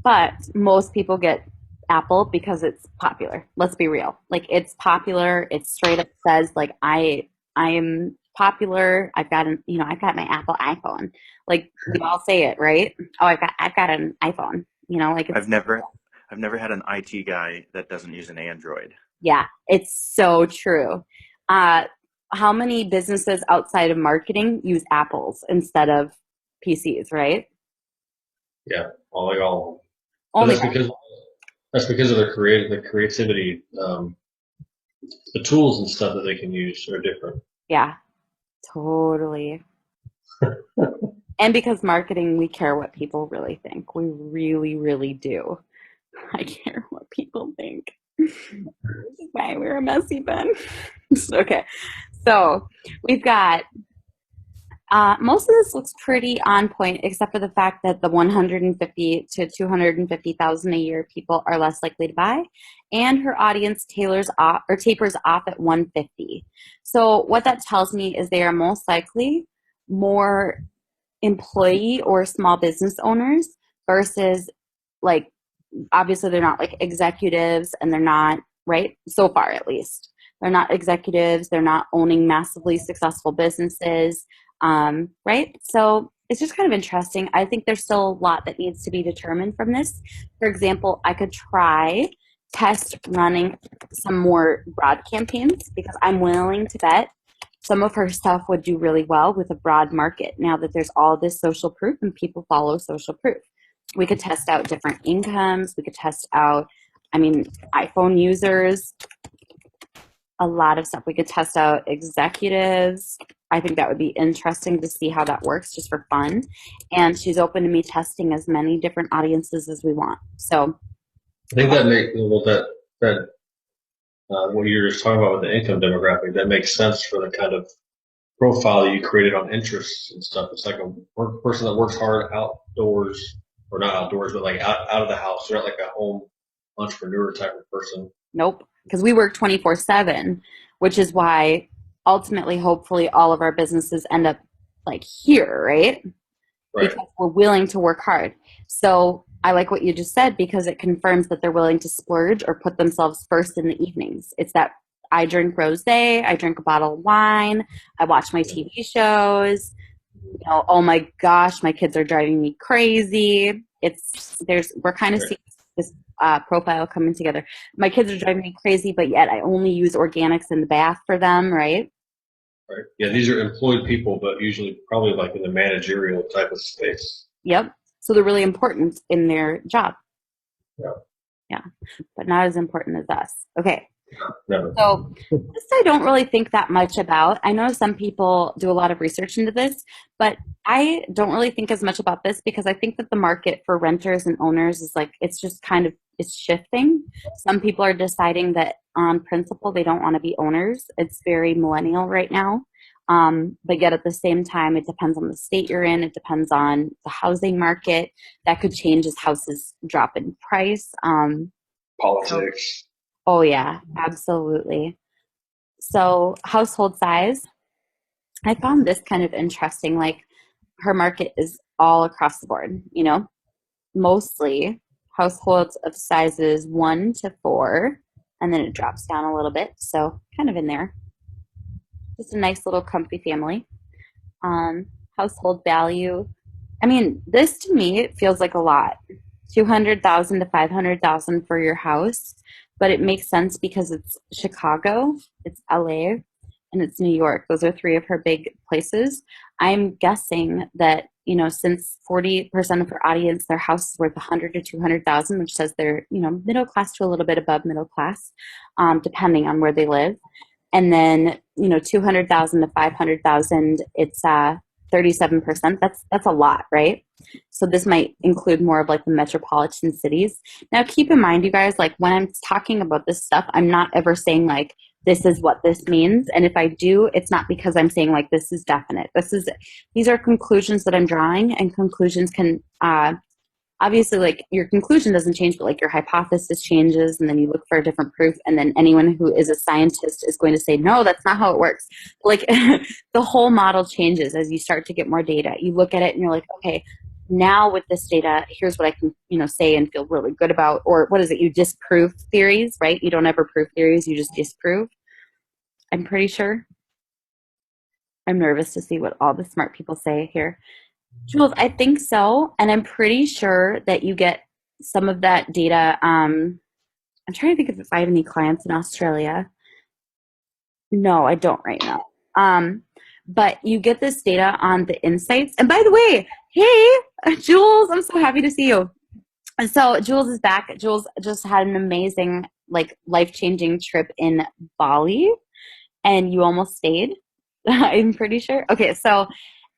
But most people get Apple because it's popular. Let's be real. Like it's popular. It straight up says like I am popular. I've got my Apple iPhone. Like we all say it, right? Oh, I've got an iPhone. You know, like it's, I've never had an IT guy that doesn't use an Android. yeah, it's so true. How many businesses outside of marketing use Apples instead of PCs, right? Yeah, all of them. But Only that's because of the creativity, the tools and stuff that they can use are different. yeah, totally. And because marketing, we care what people really think. We really, really do. I care what people think. Which is why we're a messy bunch. Okay, so we've got most of this looks pretty on point, except for the fact that the 150 to 250,000 a year people are less likely to buy, and her audience tapers off at 150. So what that tells me is they are most likely more employee or small business owners versus like obviously they're not like executives and they're not right so far at least they're not executives, they're not owning massively successful businesses, right? So it's just kind of interesting. I think there's still a lot that needs to be determined from this. For example, I could try test running some more broad campaigns because I'm willing to bet some of her stuff would do really well with a broad market now that there's all this social proof and people follow social proof. We could test out different incomes. We could test out, I mean, iPhone users, a lot of stuff. We could test out executives. I think that would be interesting to see how that works just for fun. And she's open to me testing as many different audiences as we want. So I think that makes well, that what you're just talking about with the income demographic, that makes sense for the kind of profile you created on interests and stuff. It's like a person that works hard outdoors, or not outdoors, but like out of the house. They're not like a home entrepreneur type of person. nope, because we work 24/7, which is why ultimately, hopefully, all of our businesses end up like here, right? Right. Because we're willing to work hard. So I like what you just said because it confirms that they're willing to splurge or put themselves first in the evenings. It's that I drink rosé, I drink a bottle of wine, I watch my TV shows. You know, oh my gosh, my kids are driving me crazy. We're kind of Right. seeing this profile coming together. My kids are driving me crazy, but yet I only use organics in the bath for them, right? Right. Yeah, these are employed people, but usually probably like in the managerial type of space. Yep. So they're really important in their job. Yeah. Yeah, but not as important as us. Okay. Never. So this I don't really think that much about. I know some people do a lot of research into this, but I don't really think as much about this because I think that the market for renters and owners is like, it's just kind of, it's shifting. Some people are deciding that on principle, they don't want to be owners. It's very millennial right now. But yet at the same time, it depends on the state you're in. It depends on the housing market. That could change as houses drop in price. So Politics. oh, yeah, absolutely. So, household size, I found this kind of interesting. Like, her market is all across the board, you know, mostly households of sizes 1 to 4, and then it drops down a little bit. So, kind of in there. Just a nice little comfy family. Um, Household value. I mean, this to me it feels like a lot. 200,000 to 500,000 for your house, but it makes sense because it's Chicago, it's LA, and it's New York. Those are three of her big places. I'm guessing that, you know, since 40% of her audience, their house is worth 100 to 200,000, which says they're, you know, middle class to a little bit above middle class, depending on where they live. And then, you know, 200,000 to 500,000, it's 37%. That's a lot, right? So this might include more of like the metropolitan cities. Now, keep in mind, you guys, like when I'm talking about this stuff, I'm not ever saying like this is what this means. And if I do, it's not because I'm saying like this is definite. These are conclusions that I'm drawing, and conclusions can obviously like your conclusion doesn't change, but like your hypothesis changes, and then you look for a different proof, and then anyone who is a scientist is going to say no, that's not how it works. Like the whole model changes as you start to get more data. You look at it and you're like, okay, now with this data, here's what I can, you know, say and feel really good about. Or what is it, you disprove theories, right? You don't ever prove theories, you just disprove. I'm pretty sure. I'm nervous to see what all the smart people say here. Jules, I think so. And I'm pretty sure that you get some of that data. I'm trying to think if I have any clients in Australia. No, I don't right now. But you get this data on the insights. And by the way, hey, Jules, I'm so happy to see you. And so Jules is back. Jules just had an amazing, like, life-changing trip in Bali, and you almost stayed. I'm pretty sure. Okay, so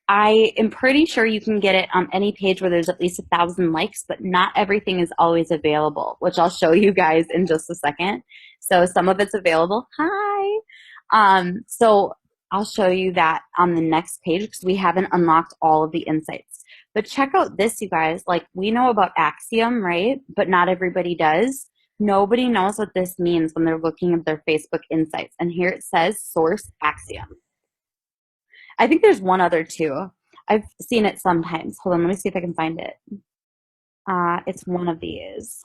I am pretty sure you can get it on any page where there's at least 1,000 likes, but not everything is always available, which I'll show you guys in just a second. So some of it's available. Hi. So I'll show you that on the next page because we haven't unlocked all of the insights. But check out this, you guys. Like, we know about Axiom, right? But not everybody does. Nobody knows what this means when they're looking at their Facebook insights. And here it says source Axiom. I think there's one other too. I've seen it sometimes. Hold on, let me see if I can find it. It's one of these.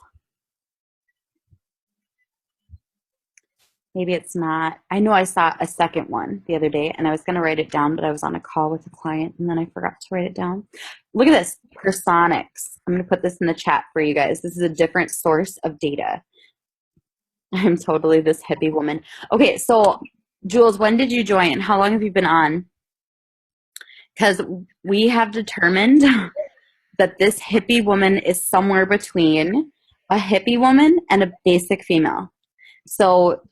Maybe it's not. I know I saw a second one the other day and I was going to write it down, but I was on a call with a client and then I forgot to write it down. Look at this, Persononics. I'm going to put this in the chat for you guys. This is a different source of data. I'm totally this hippie woman. Okay, so Jules, when did you join? How long have you been on? Because we have determined that this hippie woman is somewhere between a hippie woman and a basic female. So,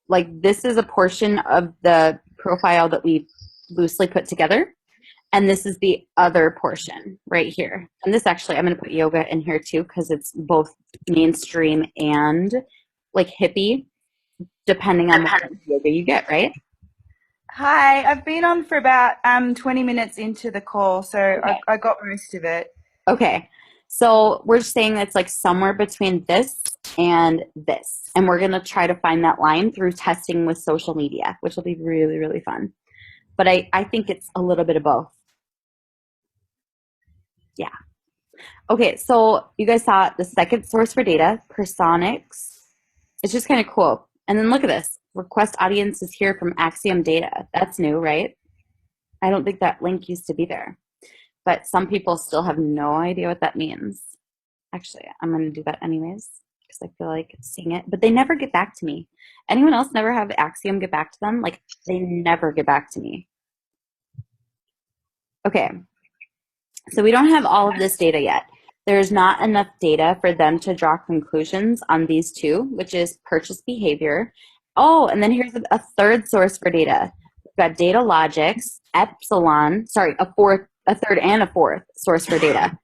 like, this is a portion of the profile that we loosely put together. And this is the other portion right here. And this actually, I'm going to put yoga in here too, because it's both mainstream and like hippie, depending on what yoga you get, right? Hi, I've been on for about 20 minutes into the call, so Okay. I got most of it. Okay. So we're saying it's like somewhere between this and this. And we're going to try to find that line through testing with social media, which will be really, really fun. But I think it's a little bit of both. Yeah. Okay, so you guys saw the second source for data, Personix. It's just kind of cool. And then look at this. Request audience is here from Axiom Data. That's new, right? I don't think that link used to be there. But some people still have no idea what that means. Actually, I'm going to do that anyways because I feel like seeing it. But they never get back to me. Anyone else never have Axiom get back to them? Like, they never get back to me. Okay. So we don't have all of this data yet. There's not enough data for them to draw conclusions on these two, which is purchase behavior. Oh, and then here's a third source for data. We've got Data Logics, Epsilon, sorry, a third and a fourth source for data.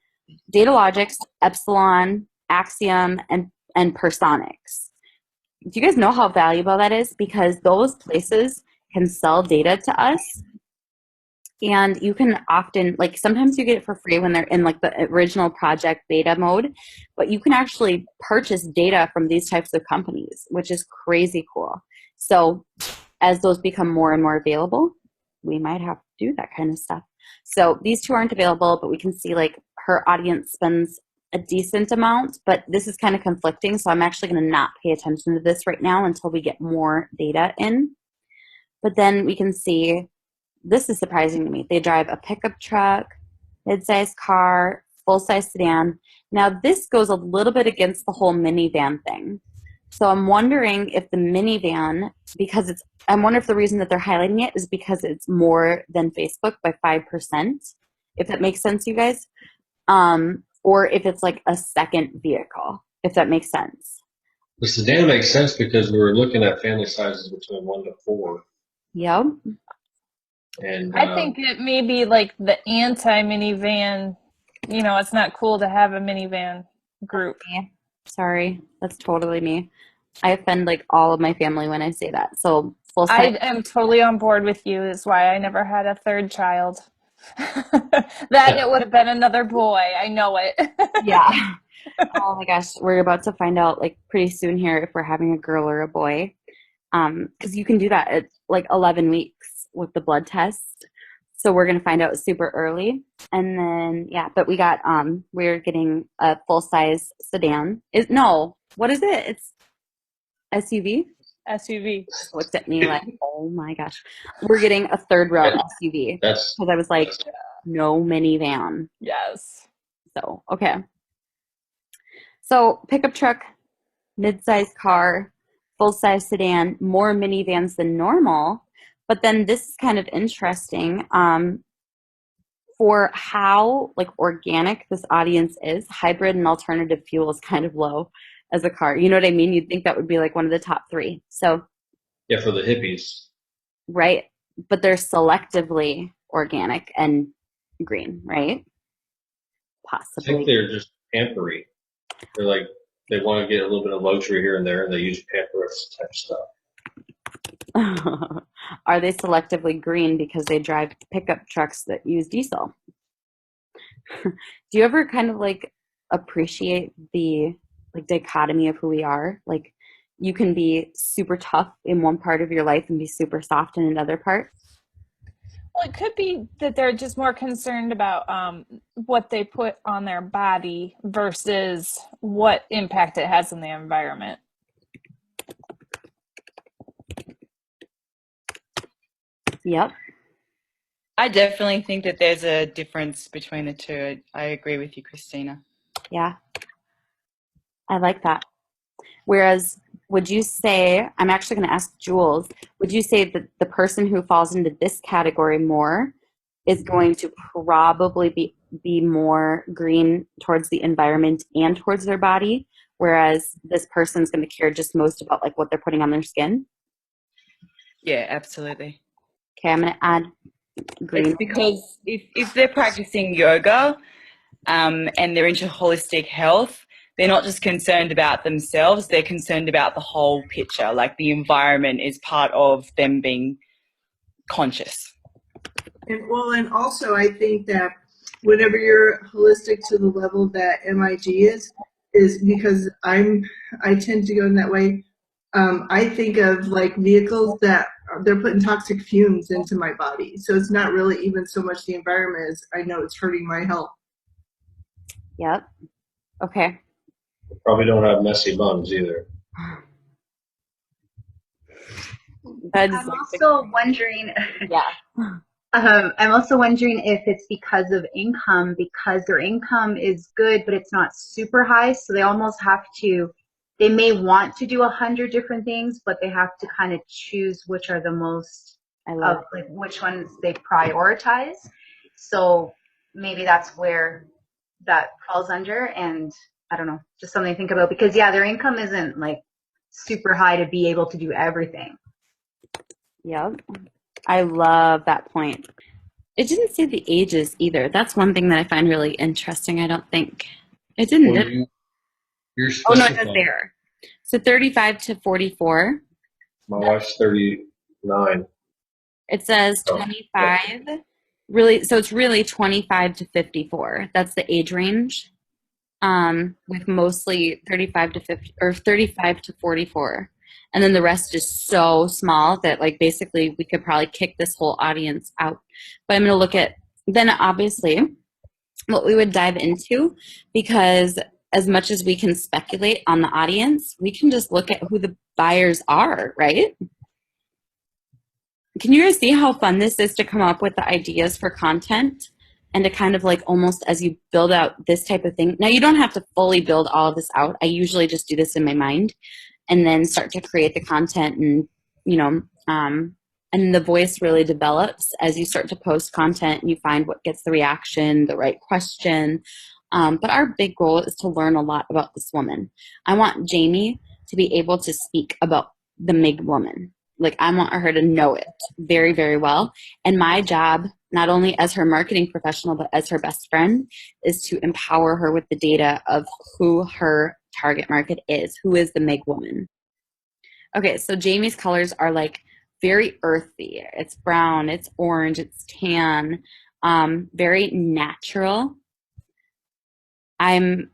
Data Logics, Epsilon, Axiom, and Personix. Do you guys know how valuable that is? Because those places can sell data to us. And you can often, like, sometimes you get it for free when they're in like the original project beta mode, but you can actually purchase data from these types of companies, which is crazy cool. So as those become more and more available, we might have to do that kind of stuff. So these two aren't available, but we can see like her audience spends a decent amount, but this is kind of conflicting. So I'm actually going to not pay attention to this right now until we get more data in. But then we can see, this is surprising to me. They drive a pickup truck, mid-size car, full-size sedan. Now this goes a little bit against the whole minivan thing. So I'm wondering if the minivan, I wonder if the reason that they're highlighting it is because it's more than Facebook by 5%, if that makes sense, you guys. Or if it's like a second vehicle, if that makes sense. The sedan makes sense because we were looking at family sizes between 1 to 4. Yep. And I think it may be like the anti-minivan, it's not cool to have a minivan group. Sorry, that's totally me. I offend like all of my family when I say that. So full I size. am totally on board with you. That's why I never had a third child. That it would have been another boy. I know it. Yeah. Oh my gosh, we're about to find out like pretty soon here if we're having a girl or a boy. Because you can do that at like 11 weeks with the blood test. So we're gonna find out super early. And then but we're getting a full size sedan. What is it? It's SUV? SUV. Looked at me like, oh my gosh. We're getting a third row SUV. that's Because I was like, no minivan. Yes. So, okay. So, pickup truck, mid-size car, full-size sedan, more minivans than normal. But then this is kind of interesting for how like organic this audience is. Hybrid and alternative fuel is kind of low as a car. You know what I mean? You'd think that would be like one of the top 3. So yeah, for the hippies. right, but they're selectively organic and green, right? I Possibly. think they're just pampery. They're like, they want to get a little bit of luxury here and there, and they use pamperous type stuff. Are they selectively green because they drive pickup trucks that use diesel? Do you ever kind of like appreciate the like dichotomy of who we are? Like you can be super tough in one part of your life and be super soft in another part. Well, it could be that they're just more concerned about what they put on their body versus what impact it has on the environment. Yep. I definitely think that there's a difference between the two. I agree with you, Christina. Yeah. I like that. Whereas, would you say, I'm actually going to ask Jules, would you say that the person who falls into this category more is going to probably be be more green towards the environment and towards their body, whereas this person's going to care just most about like what they're putting on their skin. Yeah, absolutely. Okay, I'm going to add green. It's because if they're practicing yoga and they're into holistic health, they're not just concerned about themselves, they're concerned about the whole picture. Like the environment is part of them being conscious. And also I think that whenever you're holistic to the level that MIG is because I tend to go in that way. I think of like vehicles that they're putting toxic fumes into my body. So it's not really even so much the environment as I know it's hurting my health. Yep. Okay. Probably don't have messy buns either. That's I'm also wondering. yeah. I'm also wondering if it's because of income, because their income is good, but it's not super high, so they almost have to. They may want to do 100 different things, but they have to kind of choose which are the most of like which ones they prioritize. So maybe that's where that falls under, and I don't know, just something to think about because yeah, their income isn't like super high to be able to do everything. Yep. I love that point. It didn't say the ages either. That's one thing that I find really interesting. I don't think it didn't. Well, did it? you're Oh no, it does specifying. there. So 35 to 44. My wife's 39. It says 25. Really, so it's really 25 to 54. That's the age range. With mostly 35 to 50 or 35 to 44. And then the rest is so small that like basically we could probably kick this whole audience out. But I'm going to look at then obviously what we would dive into, because as much as we can speculate on the audience, we can just look at who the buyers are, right? Can you guys see how fun this is to come up with the ideas for content and to kind of like almost as you build out this type of thing? Now, you don't have to fully build all of this out. I usually just do this in my mind and then start to create the content and, you know, and the voice really develops as you start to post content and you find what gets the reaction, the right question. But our big goal is to learn a lot about this woman. I want Jamie to be able to speak about the MIG woman. Like I want her to know it very, very well. And my job, not only as her marketing professional, but as her best friend, is to empower her with the data of who her target market is. Who is the MIG woman? Okay, so Jamie's colors are like very earthy. It's brown, it's orange, it's tan, very natural. I'm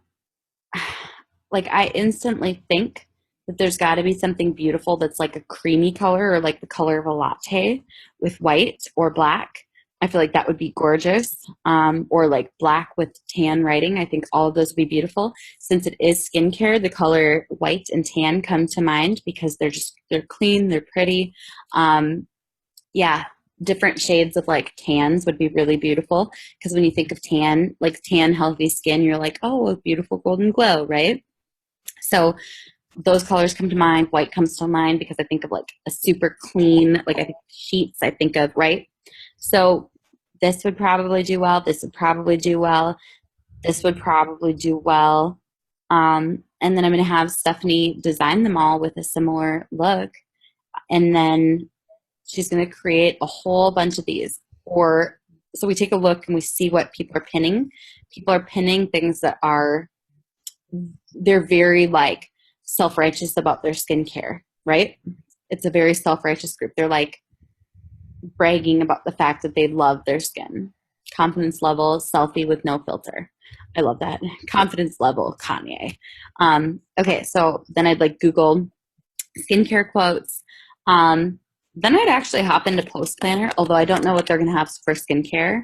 like, I instantly think that there's got to be something beautiful that's like a creamy color or like the color of a latte with white or black. I feel like that would be gorgeous. Or like black with tan writing. I think all of those would be beautiful. Since it is skincare, the color white and tan come to mind because they're clean, they're pretty. Yeah, different shades of like tans would be really beautiful because when you think of tan, like tan, healthy skin, you're like, oh, a beautiful golden glow, right? So those colors come to mind. White comes to mind because I think of like a super clean, like I think sheets I think of, right? So this would probably do well. This would probably do well. This would probably do well. And then I'm going to have Stephanie design them all with a similar look. And then she's going to create a whole bunch of these. Or so we take a look and we see what people are pinning. People are pinning things that they're very like self-righteous about their skincare, right? It's a very self-righteous group. They're like bragging about the fact that they love their skin. Confidence level, selfie with no filter. I love that. Confidence level, Kanye. Okay, so then I'd like Google skincare quotes. Then I'd actually hop into Post Planner, although I don't know what they're going to have for skincare.